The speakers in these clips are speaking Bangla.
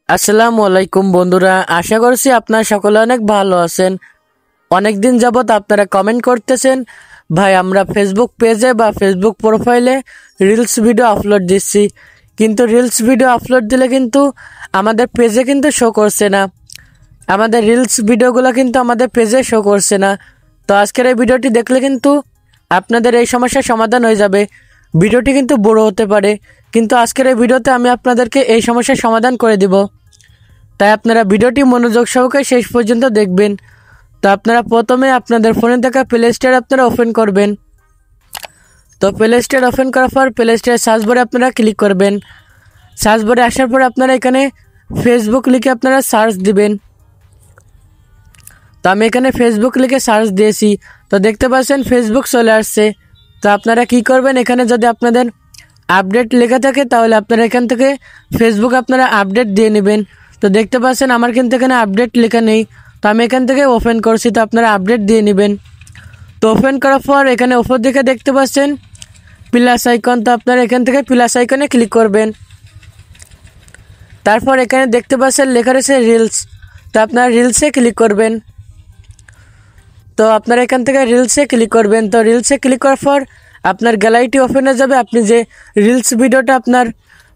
আসসালামু আলাইকুম বন্ধুরা, আশা করছি আপনারা সকলে অনেক ভালো আছেন। অনেক দিন যাবত আপনারা কমেন্ট করতেছেন, ভাই আমরা ফেসবুক পেজে বা ফেসবুক প্রোফাইলে রিলস ভিডিও আপলোড দিচ্ছি, কিন্তু রিলস ভিডিও আপলোড দিলে কিন্তু আমাদের পেজে কিন্তু শো করছে না। আমাদের রিলস ভিডিওগুলো কিন্তু আমাদের পেজে শো করছে না। তো আজকের এই ভিডিওটি দেখলে কিন্তু আপনাদের এই সমস্যার সমাধান হয়ে যাবে। ভিডিওটি কিন্তু বড় হতে পারে, কিন্তু আজকের এই ভিডিওতে আমি আপনাদেরকে এই সমস্যার সমাধান করে দিব। তাই আপনারা ভিডিওটি মনোযোগ সহকারে শেষ পর্যন্ত দেখবেন। তো আপনারা প্রথমে আপনাদের ফোনে থাকা প্লে স্টোর আপনারা ওপেন করবেন। তো প্লে স্টোর ওপেন করার পর প্লে স্টোর সার্চ বারে আপনারা ক্লিক করবেন। সার্চ বারে আসার পর আপনারা এখানে ফেসবুক লিখে আপনারা সার্চ দিবেন। তো আমি এখানে ফেসবুক লিখে সার্চ দিয়েছি, তো দেখতে পাচ্ছেন ফেসবুক চলে আসছে। তো আপনারা কি করবেন, এখানে যদি আপনাদের আপডেট লেখা থাকে তাহলে আপনারা এখান থেকে ফেসবুক আপনারা আপডেট দিয়ে নেবেন। তো দেখতে পাচ্ছেন আমার কিন্তু এখানে আপডেট লেখা নেই, তো আমি এখান থেকে ওপেন করছি, তো আপনারা আপডেট দিয়ে নেবেন। তো ওপেন করার পর এখানে উপর দিকে দেখতে পাচ্ছেন প্লাস আইকন, তো আপনারা এখান থেকে প্লাস আইকনে ক্লিক করবেন। তারপর এখানে দেখতে পাচ্ছেন লেখা রয়েছে রিলস, তো আপনারা রিলসে ক্লিক করবেন। তো আপনারা এখান থেকে রিলসে ক্লিক করবেন। তো রিলসে ক্লিক করার পর আপনার গ্যালারিটি ওপেন হয়ে যাবে। আপনি যে রিলস ভিডিওটা আপনার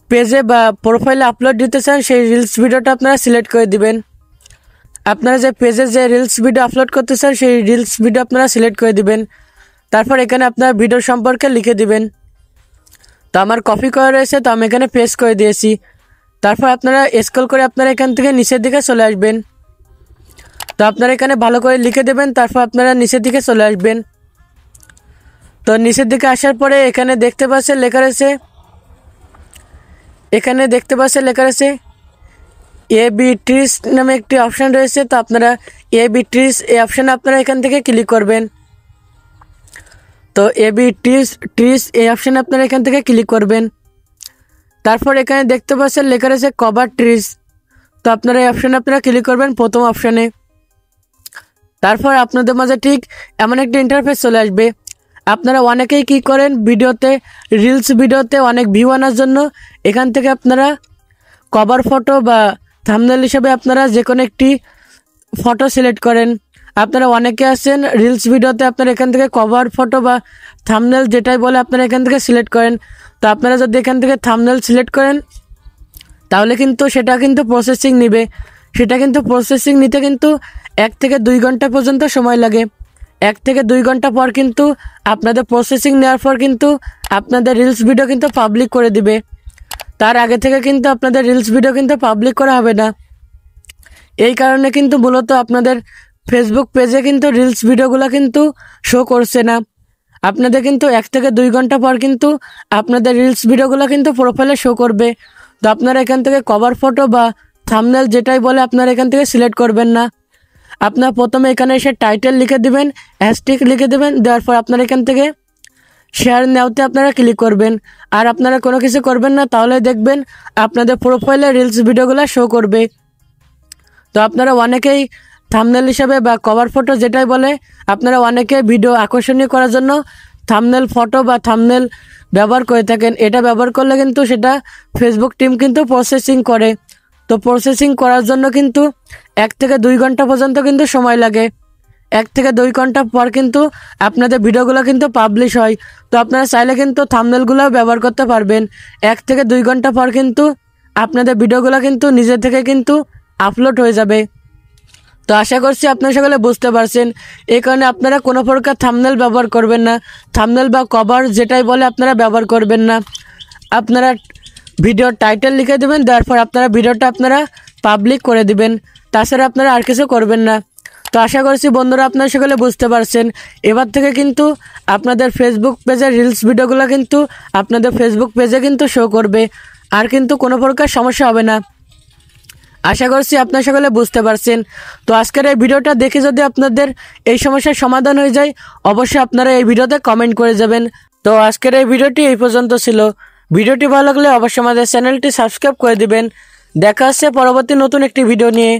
পেজে বা প্রোফাইলে আপলোড দিতে চান সেই রিলস ভিডিওটা আপনারা সিলেক্ট করে দিবেন। আপনারা যে পেজে যে রিলস ভিডিও আপলোড করতে চান সেই রিলস ভিডিও আপনারা সিলেক্ট করে দিবেন। তারপর এখানে আপনার ভিডিও সম্পর্কে লিখে দিবেন। তো আমার কপি করা রয়েছে, তো আমি এখানে পেস্ট করে দিয়েছি। তারপর আপনারা স্ক্রল করে আপনারা এখান থেকে নিচের দিকে চলে আসবেন। তো আপনারা এখানে ভালো করে লিখে দেবেন, তারপর আপনারা নিচের দিকে চলে আসবেন। তো নিচের দিকে আসার পরে এখানে দেখতে পাচ্ছেন লেখা রয়েছে এ বি ট্রিস নামে একটি অপশান রয়েছে। তো আপনারা এ বি ট্রিস এই অপশানে আপনারা এখান থেকে ক্লিক করবেন। তো এ বি ট্রিস এই অপশানে আপনারা এখান থেকে ক্লিক করবেন। তারপর এখানে দেখতে পাচ্ছেন লেখা রয়েছে কভার ট্রিস, তো আপনারা এই অপশানে আপনারা ক্লিক করবেন প্রথম অপশানে। তারপর আপনাদের মাঝে ঠিক এমন একটা ইন্টারফেস চলে আসবে। আপনারা অনেকেই কি করেন, রিলস ভিডিওতে অনেক ভিউ আনার জন্য এখান থেকে আপনারা কভার ফটো বা থাম্বনেল হিসেবে আপনারা যে কোনো একটি ফটো সিলেক্ট করেন। আপনারা অনেকে আছেন রিলস ভিডিওতে আপনারা এখান থেকে কভার ফটো বা থাম্বনেল যেটাই বলে আপনারা এখান থেকে সিলেক্ট করেন। তো আপনারা যদি এখান থেকে থাম্বনেল সিলেক্ট করেন তাহলে কিন্তু সেটা কিন্তু প্রসেসিং নেবে। সেটা কিন্তু প্রসেসিং নিতে কিন্তু 1 থেকে 2 ঘন্টা পর্যন্ত সময় লাগে। 1 থেকে 2 ঘন্টা পর কিন্তু আপনাদের প্রসেসিং নেওয়ার পর কিন্তু আপনাদের রিলস ভিডিও কিন্তু পাবলিক করে দিবে। তার আগে থেকে কিন্তু আপনাদের রিলস ভিডিও কিন্তু পাবলিক করা হবে না। এই কারণে কিন্তু মূলত আপনাদের ফেসবুক পেজে কিন্তু রিলস ভিডিওগুলো কিন্তু শো করছে না। আপনাদের কিন্তু 1 থেকে 2 ঘন্টা পর কিন্তু আপনাদের রিলস ভিডিওগুলো কিন্তু প্রোফাইলে শো করবে। তো আপনারা এখান থেকে কভার ফটো বা থাম্বনেল যেটাই বলে আপনারা এখান থেকে সিলেক্ট করবেন না। আপনার প্রথমে এখানে এসে টাইটেল লিখে দিবেন, হ্যাশট্যাগ লিখে দেবেন, দেওয়ার পর আপনারা এখান থেকে শেয়ার নাওতে আপনারা ক্লিক করবেন। আর আপনারা কোনো কিছু করবেন না, তাহলে দেখবেন আপনাদের প্রোফাইলে রিলস ভিডিওগুলো শো করবে। তো আপনারা অনেকেই থাম্বনেল হিসাবে বা কভার ফটো যেটাই বলে আপনারা অনেকে ভিডিও আকর্ষণীয় করার জন্য থাম্বনেল ফটো বা থাম্বনেল ব্যবহার করে থাকেন। এটা ব্যবহার করলে কিন্তু সেটা ফেসবুক টিম কিন্তু প্রসেসিং করে। তো প্রসেসিং করার জন্য কিন্তু 1 থেকে 2 ঘন্টা পর্যন্ত কিন্তু সময় লাগে। 1 থেকে 2 ঘন্টা পর কিন্তু আপনাদের ভিডিওগুলো কিন্তু পাবলিশ হয়। তো আপনারা চাইলে কিন্তু থাম্বনেলগুলোও ব্যবহার করতে পারবেন। 1 থেকে 2 ঘন্টা পর কিন্তু আপনাদের ভিডিওগুলো কিন্তু নিজে থেকে কিন্তু আপলোড হয়ে যাবে। তো আশা করছি আপনারা সকলে বুঝতে পারছেন। এই কারণে আপনারা কোনো প্রকার থাম্বনেল ব্যবহার করবেন না। থাম্বনেল বা কভার যেটাই বলে আপনারা ব্যবহার করবেন না। আপনারা ভিডিওর টাইটেল লিখে দেবেন, দেওয়ার পর আপনারা ভিডিওটা আপনারা পাবলিক করে দিবেন। তাছাড়া আপনারা আর কিছু করবেন না। তো আশা করছি বন্ধুরা আপনারা সকলে বুঝতে পারছেন। এবার থেকে কিন্তু আপনাদের ফেসবুক পেজের রিলস ভিডিওগুলো কিন্তু আপনাদের ফেসবুক পেজে কিন্তু শো করবে, আর কিন্তু কোনো প্রকার সমস্যা হবে না। আশা করছি আপনারা সকলে বুঝতে পারছেন। তো আজকের এই ভিডিওটা দেখে যদি আপনাদের এই সমস্যার সমাধান হয়ে যায়, অবশ্যই আপনারা এই ভিডিওতে কমেন্ট করে যাবেন। তো আজকের এই ভিডিওটি এই পর্যন্ত ছিল। ভিডিওটি ভালো লাগলে অবশ্যই আমাদের চ্যানেলটি সাবস্ক্রাইব করে দিবেন। দেখা হচ্ছে পরবর্তী নতুন একটি ভিডিও নিয়ে।